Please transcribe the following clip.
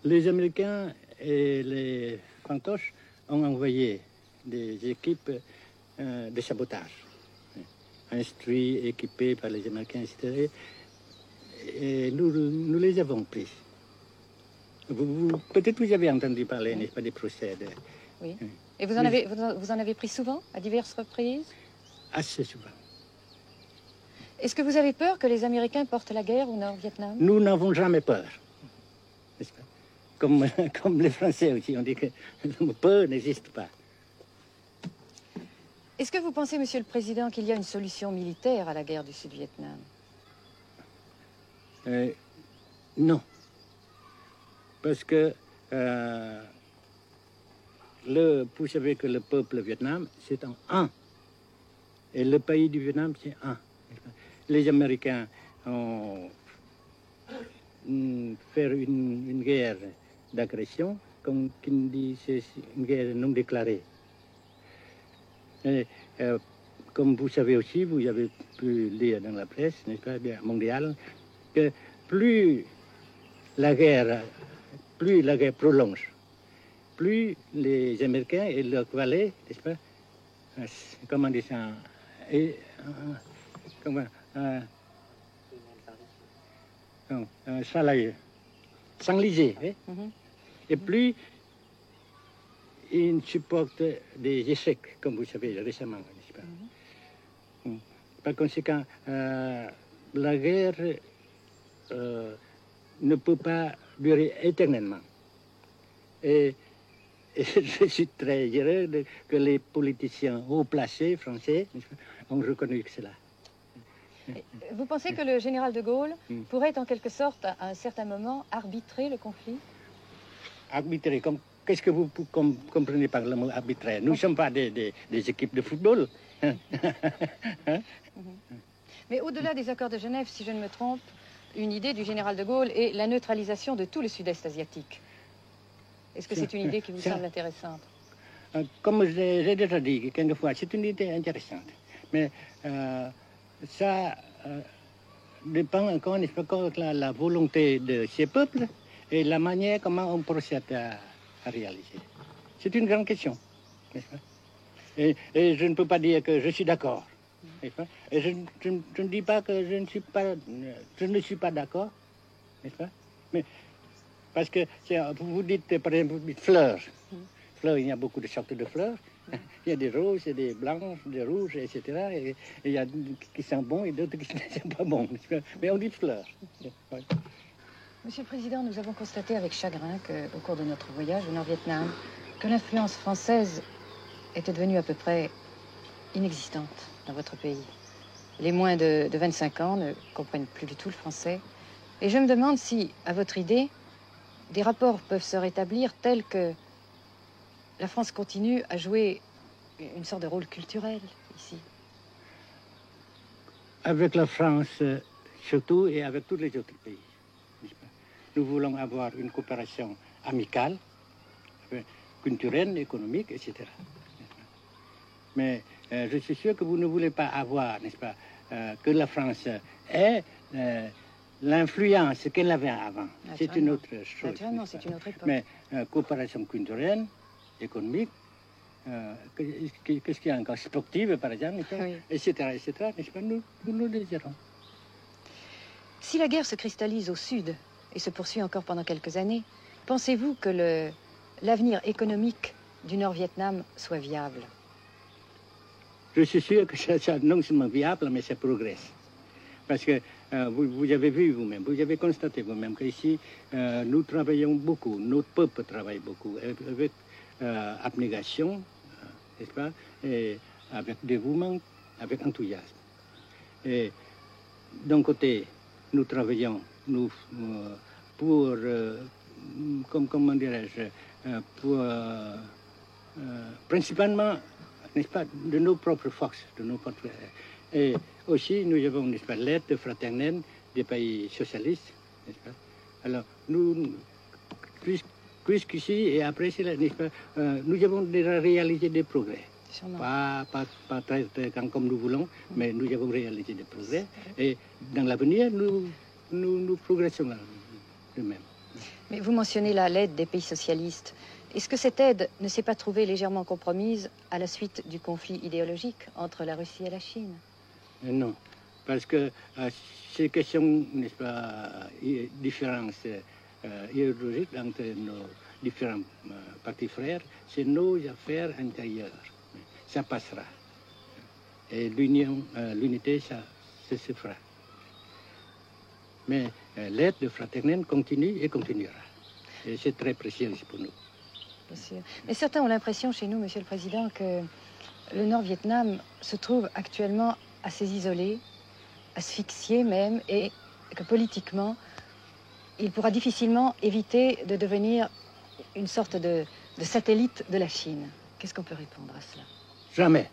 Les Américains et les fantoches ont envoyé des équipes de sabotage, instruits, équipés par les Américains, etc. Et nous les avons pris. Peut-être vous avez entendu parler, n'est-ce pas, des procès. Oui. Et vous en avez pris souvent, à diverses reprises? Assez souvent. Est-ce que vous avez peur que les Américains portent la guerre au Nord-Vietnam? Nous n'avons jamais peur, n'est-ce pas? Comme les Français aussi, on dit que peur n'existe pas. Est-ce que vous pensez, Monsieur le Président, qu'il y a une solution militaire à la guerre du Sud-Vietnam? Non. Parce que vous savez que le peuple Vietnam, c'est un. Et le pays du Vietnam, c'est un. Les Américains ont fait une guerre d'agression, comme qui dit, c'est une guerre non déclarée. Et, comme vous savez aussi, vous avez pu lire dans la presse, n'est-ce pas, mondiale, que plus la guerre prolonge, plus les Américains et leurs valets, n'est-ce pas, comment dire ça, s'enliser, et plus ils supportent des échecs, comme vous savez récemment, n'est-ce pas? Par conséquent, la guerre ne peut pas durer éternellement. Et je suis très heureux que les politiciens haut placés français ont reconnu cela. Vous pensez que le général de Gaulle pourrait en quelque sorte, à un certain moment, arbitrer le conflit? Arbitrer, qu'est-ce que vous comprenez par le mot arbitraire? Nous ne sommes pas des équipes de football. Mais au-delà des accords de Genève, si je ne me trompe, une idée du général de Gaulle est la neutralisation de tout le sud-est asiatique. Est-ce que c'est une idée qui vous semble intéressante? Comme j'ai déjà dit quelquefois, c'est une idée intéressante. Mais ça dépend encore de la volonté de ces peuples et la manière comment on procède à réaliser. C'est une grande question, n'est-ce pas? Et je ne peux pas dire que je suis d'accord. Et je ne dis pas que je ne suis pas d'accord, n'est-ce pas? Mais parce que vous dites, par exemple, fleurs. Fleurs, il y a beaucoup de sortes de fleurs. Il y a des roses, des blanches, des rouges, etc. Et il y a qui sont bons et d'autres qui ne sont pas bons. Mais on dit fleurs. Monsieur le Président, nous avons constaté avec chagrin qu'au cours de notre voyage au Nord-Vietnam, que l'influence française était devenue à peu près inexistante dans votre pays. Les moins de 25 ans ne comprennent plus du tout le français. Et je me demande si, à votre idée, des rapports peuvent se rétablir tels que la France continue à jouer une sorte de rôle culturel ici. Avec la France surtout et avec tous les autres pays. Nous voulons avoir une coopération amicale, culturelle, économique, etc. Mais je suis sûr que vous ne voulez pas avoir, n'est-ce pas, que la France ait l'influence qu'elle avait avant. C'est une autre chose. Naturellement, c'est une autre époque. Mais coopération culturelle, économique, qu'est-ce qu'il y a encore, sportive par exemple, oui. etc., n'est-ce pas, nous le désirons. Si la guerre se cristallise au sud et se poursuit encore pendant quelques années, pensez-vous que l'avenir économique du Nord-Vietnam soit viable? Je suis sûr que ça non seulement viable, mais ça progresse. Parce que vous avez vu vous-même, vous avez constaté vous-même qu'ici, nous travaillons beaucoup, notre peuple travaille beaucoup, avec abnégation, n'est-ce pas, et avec dévouement, avec enthousiasme. Et d'un côté, nous travaillons pour, comment dirais-je, principalement, n'est-ce pas, de nos propres forces, de nos propres... Et aussi, nous avons, n'est-ce pas, l'aide fraternelle des pays socialistes, n'est-ce pas? Alors, nous, puisqu'ici et après cela, n'est-ce pas, nous avons déjà réalisé des progrès. Pas très grand comme nous voulons, mais nous avons réalisé des progrès. Et dans l'avenir, nous progressons de même. Mais vous mentionnez là l'aide des pays socialistes. Est-ce que cette aide ne s'est pas trouvée légèrement compromise à la suite du conflit idéologique entre la Russie et la Chine? Non, parce que ces questions, n'est-ce pas, différences idéologiques entre nos différents partis frères, c'est nos affaires intérieures. Ça passera. Et l'unité, ça se fera. Mais l'aide fraternelle continue et continuera. Et c'est très précieux pour nous. Bien sûr. Mais certains ont l'impression chez nous, Monsieur le Président, que le Nord-Vietnam se trouve actuellement assez isolé, asphyxié même, et que politiquement, il pourra difficilement éviter de devenir une sorte de satellite de la Chine. Qu'est-ce qu'on peut répondre à cela? Jamais.